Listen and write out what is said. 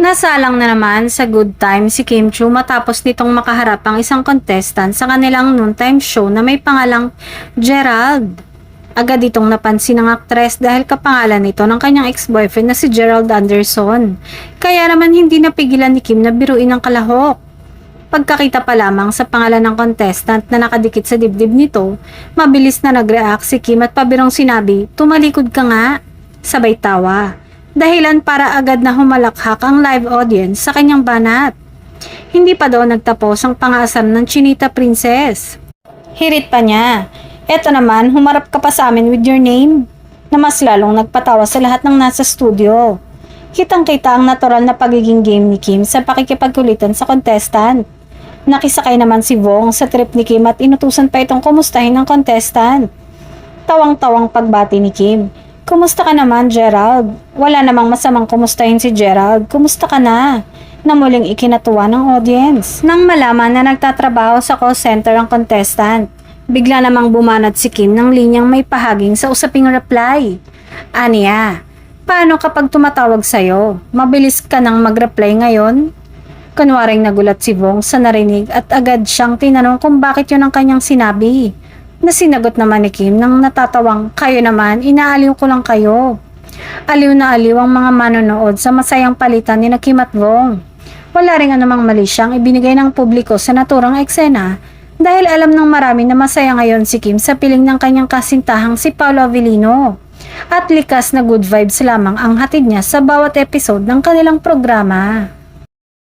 Nasalang na naman sa good time si Kim Chu matapos nitong makaharap ang isang contestant sa kanilang noontime show na may pangalang Gerald. Agad itong napansin ng aktres dahil kapangalan nito ng kanyang ex-boyfriend na si Gerald Anderson. Kaya naman hindi napigilan ni Kim na biruin ang kalahok. Pagkakita pa lamang sa pangalan ng contestant na nakadikit sa dibdib nito, mabilis na nag-react si Kim at pabirong sinabi, "Tumalikod ka nga." Sabay tawa. Dahilan para agad na humalakhak ang live audience sa kanyang banat. Hindi pa daw nagtapos ang pangasar ng Chinita Princess. Hirit pa niya, "Eto naman, humarap ka pa sa amin with your name," na mas lalong nagpatawa sa lahat ng nasa studio. Kitang-kita ang natural na pagiging game ni Kim sa pakikipagkulitan sa contestant. Nakisakay naman si Vong sa trip ni Kim at inutusan pa itong kumustahin ng contestant. Tawang-tawang pagbati ni Kim. "Kumusta ka naman, Gerald?" Wala namang masamang kumustahin si Gerald. "Kumusta ka na?" Na muling ikinatuwa ng audience. Nang malaman na nagtatrabaho sa call center ang contestant, bigla namang bumanat si Kim ng linyang may pahaging sa usaping reply. "Aniya, paano kapag tumatawag sa'yo? Mabilis ka nang mag-reply ngayon?" Kunwaring nagulat si Vong sa narinig at agad siyang tinanong kung bakit yun ang kanyang sinabi. Nasinagot naman ni Kim nang natatawang, "Kayo naman, inaaliw ko lang kayo." Aliw na aliw ang mga manonood sa masayang palitan ni Kim at Vong. Wala ring anumang mali siyang ibinigay ng publiko sa naturang eksena dahil alam ng marami na masaya ngayon si Kim sa piling ng kanyang kasintahang si Paolo Avellino. At likas na good vibes lamang ang hatid niya sa bawat episode ng kanilang programa.